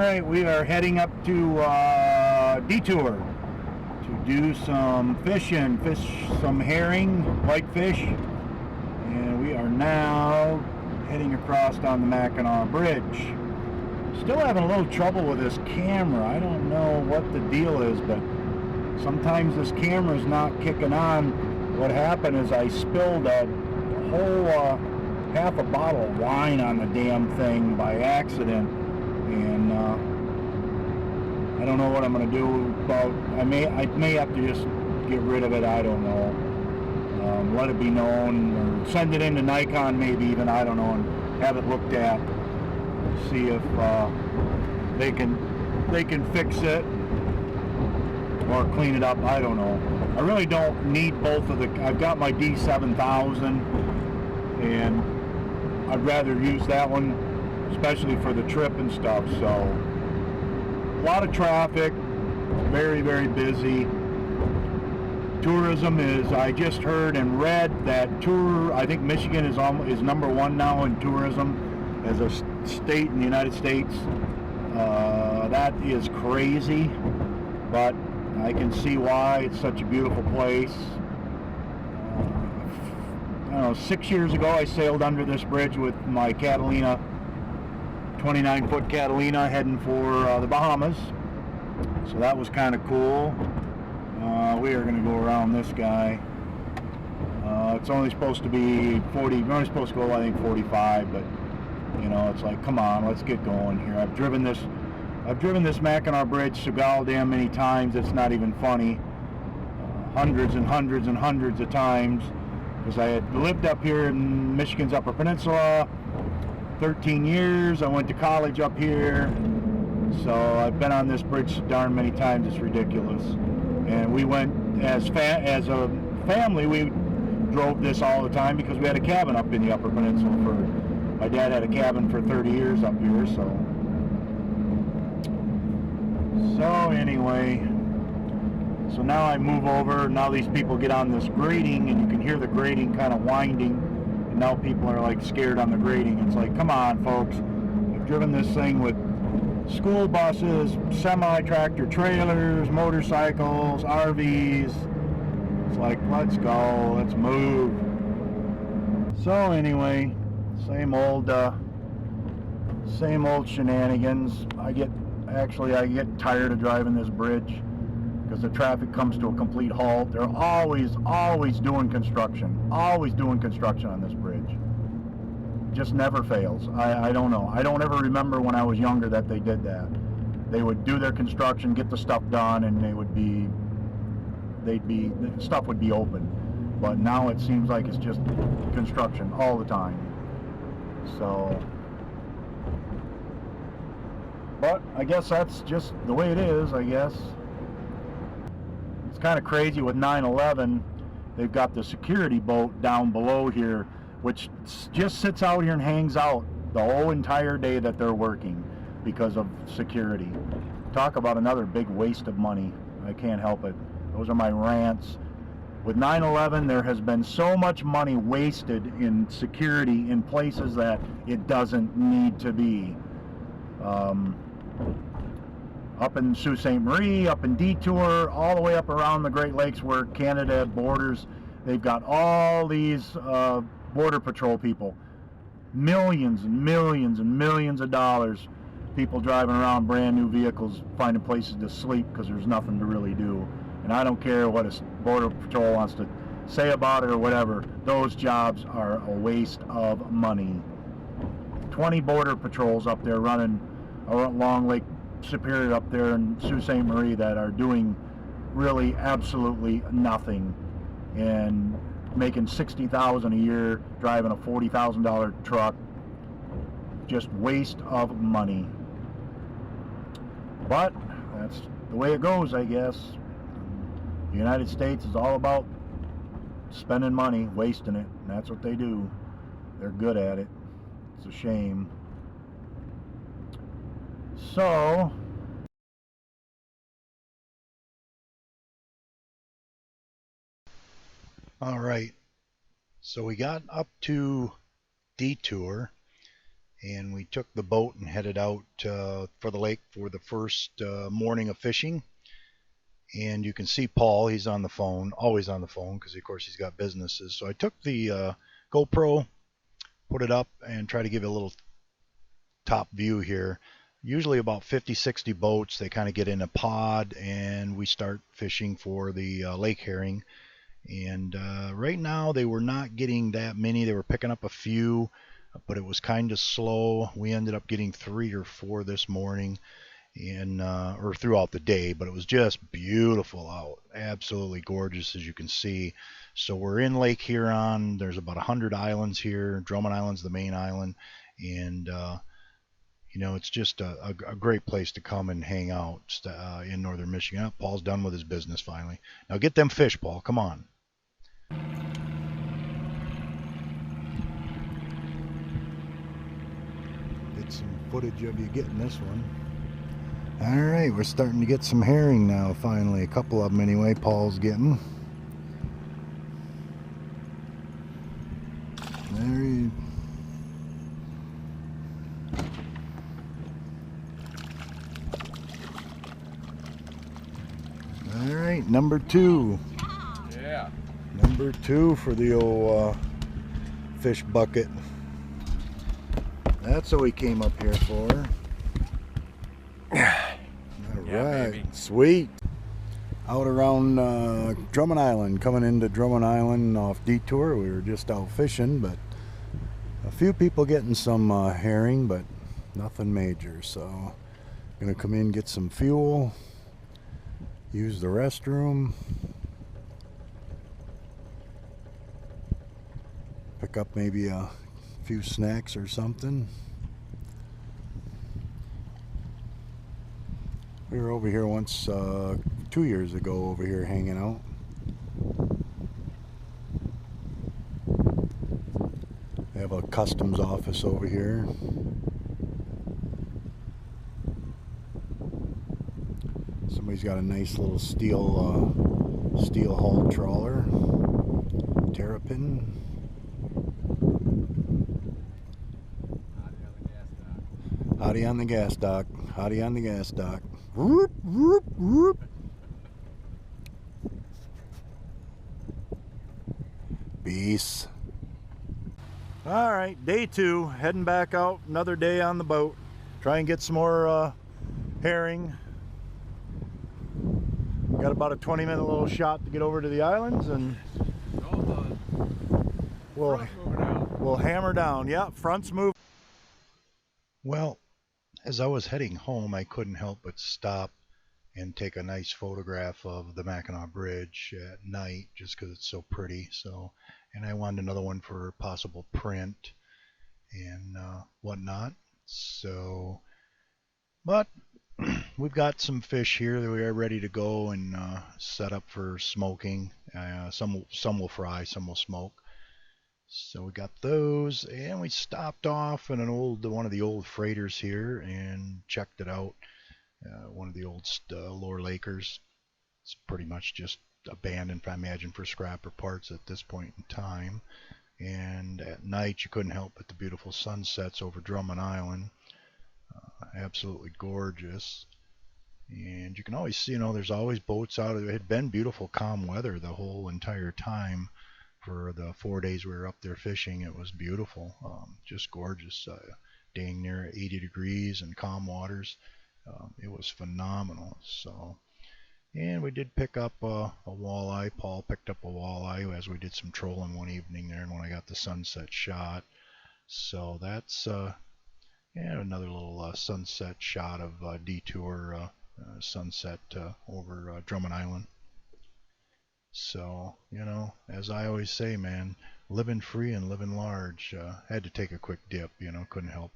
Alright, we are heading up to Detour to do some fishing, fish some herring, whitefish, and we are now heading across on the Mackinac Bridge. Still having a little trouble with this camera. I don't know what the deal is, but sometimes this camera is not kicking on. What happened is I spilled a whole half a bottle of wine on the damn thing by accident, and I don't know what I'm going to do about. I may have to just get rid of it. I don't know. Let it be known, or send it into Nikon maybe even. I don't know, and have it looked at. See if they can fix it or clean it up. I don't know. I really don't need both of the. I've got my D7000, and I'd rather use that one, especially for the trip and stuff. So a lot of traffic, very, very busy. Tourism is, I just heard and read that I think Michigan is #1 now in tourism as a state in the United States. That is crazy, but I can see why. It's such a beautiful place. I don't know, 6 years ago I sailed under this bridge with my Catalina, 29-foot Catalina, heading for the Bahamas. So that was kind of cool. We are going to go around this guy. It's only supposed to be 40. We're only supposed to go, I think, 45, but you know, it's like, come on, let's get going here. I've driven this Mackinac Bridge so goddamn many times, it's not even funny. Hundreds and hundreds and hundreds of times, because I had lived up here in Michigan's Upper Peninsula 13 years. I went to college up here, so I've been on this bridge so darn many times, it's ridiculous. And we went as a family, we drove this all the time because we had a cabin up in the Upper Peninsula. My dad had a cabin for 30 years up here, so anyway, so now I move over. Now these people get on this grating, and you can hear the grating kind of winding, and now people are like scared on the grating. It's like, come on, folks. I've driven this thing with school buses, semi-tractor trailers, motorcycles, RVs. It's like, let's go, let's move. So anyway, same old shenanigans. I get tired of driving this bridge because the traffic comes to a complete halt. They're always doing construction on this bridge. Just never fails. I don't know. I don't ever remember when I was younger that they did that. They would do their construction, get the stuff done, and the stuff would be open. But now it seems like it's just construction all the time. So, but I guess that's just the way it is, I guess. It's kind of crazy with 9/11. They've got the security boat down below here, which just sits out here and hangs out the whole entire day that they're working because of security. Talk about another big waste of money. I can't help it. Those are my rants. With 9/11, there has been so much money wasted in security in places that it doesn't need to be. Up in Sault Ste. Marie, up in Detour, all the way up around the Great Lakes where Canada borders, they've got all these border patrol people. Millions and millions and millions of dollars. People driving around brand new vehicles, finding places to sleep because there's nothing to really do. And I don't care what a border patrol wants to say about it or whatever. Those jobs are a waste of money. 20 border patrols up there running along Lake Superior up there in Sault Ste. Marie that are doing really absolutely nothing and making $60,000 a year driving a $40,000 truck. Just waste of money. But that's the way it goes, I guess. The United States is all about spending money, wasting it, and that's what they do. They're good at it. It's a shame. So, all right. So we got up to Detour, and we took the boat and headed out for the lake for the first morning of fishing. And you can see Paul, he's on the phone, always on the phone, because of course he's got businesses. So I took the GoPro, put it up, and try to give you a little top view here. Usually about 50-60 boats, they kind of get in a pod, and we start fishing for the lake herring. And right now they were not getting that many. They were picking up a few, but it was kind of slow. We ended up getting 3 or 4 this morning, and or throughout the day, but it was just beautiful out, absolutely gorgeous, as you can see. So we're in Lake Huron. There's about 100 islands here. Drummond Island's the main island, and you know, it's just a great place to come and hang out in northern Michigan. Paul's done with his business finally. Now get them fish, Paul. Come on. Get some footage of you getting this one. All right, we're starting to get some herring now, finally. A couple of them anyway, Paul's getting. There he... All right, number 2. Yeah. Number 2 for the old fish bucket. That's what we came up here for. Alright, baby. Sweet. Out around Drummond Island, coming into Drummond Island off detour. We were just out fishing, but a few people getting some herring, but nothing major. So, gonna come in, get some fuel, use the restroom, pick up maybe a few snacks or something. We were over here once 2 years ago, over here hanging out. They have a customs office over here. Somebody's got a nice little steel hull trawler, terrapin. Hottie on the gas dock. Hottie on the gas dock. Whoop, whoop, whoop. Peace. All right, day 2, heading back out. Another day on the boat. Try and get some more herring. Got about a 20-minute little shot to get over to the islands, and we'll hammer down. Yeah, front's moving. Well, as I was heading home, I couldn't help but stop and take a nice photograph of the Mackinac Bridge at night, just because it's so pretty. So, and I wanted another one for possible print and whatnot. So, but we've got some fish here that we are ready to go and set up for smoking. Some will fry, some will smoke. So we got those, and we stopped off in one of the old freighters here and checked it out. One of the old Lower Lakers. It's pretty much just abandoned, I imagine, for scrap or parts at this point in time. And at night, you couldn't help but the beautiful sunsets over Drummond Island. Absolutely gorgeous. And you can always see, there's always boats out. It had been beautiful, calm weather the whole entire time. For the 4 days we were up there fishing, it was beautiful, just gorgeous. Dang near 80 degrees and calm waters. It was phenomenal. So, and we did pick up a walleye. Paul picked up a walleye as we did some trolling one evening there, and when I got the sunset shot. So that's another little sunset shot of detour sunset over Drummond Island. So, as I always say, man, living free and living large. Had to take a quick dip, couldn't help.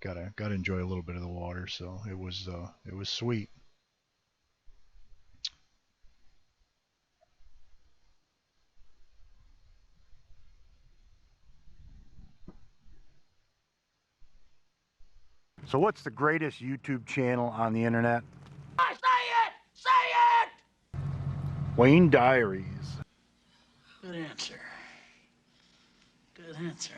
Gotta enjoy a little bit of the water. So it was sweet. So what's the greatest YouTube channel on the internet? Say it! Say it! Wayne Diaries. Good answer. Good answer.